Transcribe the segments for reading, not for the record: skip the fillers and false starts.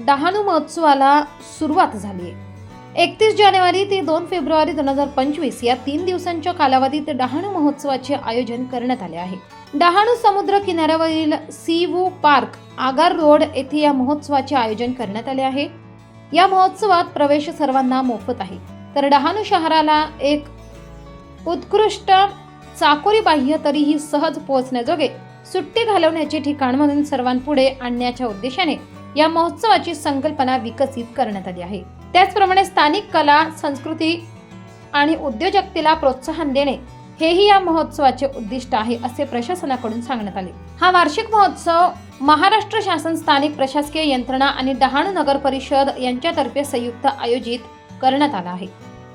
डहाणू महोत्सवाला सुरुवात झाली आहे। 31 जानेवारी ते 2 फेब्रुवारी 2025 या 3 दिवसांच्या कालावधीत डहाणू महोत्सवाचे आयोजन करण्यात आले आहे। डहाणू समुद्र किनाऱ्यावरील सीवू पार्क आगार रोड येथे या महोत्सवाचे आयोजन करण्यात आले आहे। या महोत्सवात प्रवेश सर्वांना मोफत आहे। तर डहाणू शहराला एक उत्कृष्ट चाकोरी बाह्य तरीही सहज पोहोचण्याजोगे सुट्टी घालवण्याचे ठिकाण म्हणून सर्वांपुढे आणण्याच्या उद्देशाने या महोत्सवाची संकल्पना विकसित करण्यात आली आहे। त्याचप्रमाणे स्थानिक कला, संस्कृती आणि उद्योजकतेला प्रोत्साहन देणे हेही या महोत्सवाचे उद्दिष्ट आहे असे प्रशासनाकडून सांगण्यात आले। हा वार्षिक महोत्सव महाराष्ट्र शासन, स्थानिक प्रशासकीय यंत्रणा आणि डहाणू नगर परिषद यांच्यातर्फे संयुक्त आयोजित करण्यात आला आहे।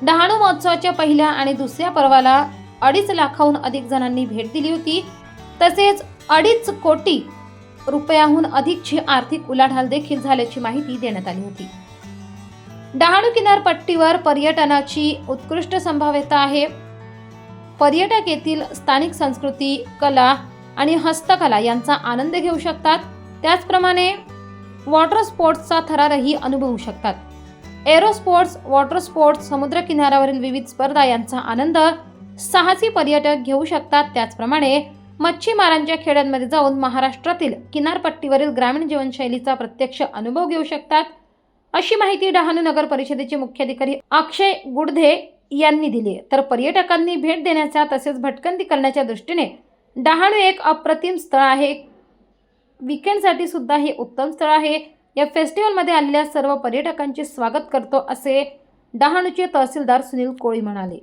डहाणू महोत्सवाच्या पहिल्या आणि दुसऱ्या पर्वाला 2.5 लाखाहून अधिक जणांनी भेट दिली होती। तसेच 2.5 कोटी रुपयाहून अधिकची आर्थिक उलाढाल देखील झाल्याची माहिती देण्यात आली होती। डहाणू किनारपट्टीवर पर्यटनाची उत्कृष्ट संभाव्यता आहे। पर्यटक येथील स्थानिक संस्कृती, कला आणि हस्तकला यांचा आनंद घेऊ शकतात। त्याचप्रमाणे वॉटर स्पोर्ट्सचा थरारही अनुभवू शकतात। एरो स्पोर्ट्स, वॉटर स्पोर्ट्स, समुद्र किनाऱ्यावरील विविध स्पर्धा यांचा आनंद साहसी पर्यटक घेऊ शकतात। त्याचप्रमाणे मच्छीमारांच्या खेड्यांमध्ये जाऊन महाराष्ट्रातील किनारपट्टीवरील ग्रामीण जीवनशैलीचा प्रत्यक्ष अनुभव घेऊ शकतात, अशी माहिती डहाणू नगर परिषदेचे मुख्याधिकारी अक्षय गुडधे यांनी दिली। तर पर्यटकांनी भेट देण्याचा तसेच भटकंती करण्याच्या दृष्टीने डहाणू एक अप्रतिम स्थळ आहे। वीकेंडसाठी सुद्धा हे उत्तम स्थळ आहे। या फेस्टिवलमध्ये आलेल्या सर्व पर्यटकांचे स्वागत करतो असे डहाणूचे तहसीलदार सुनील कोळी म्हणाले।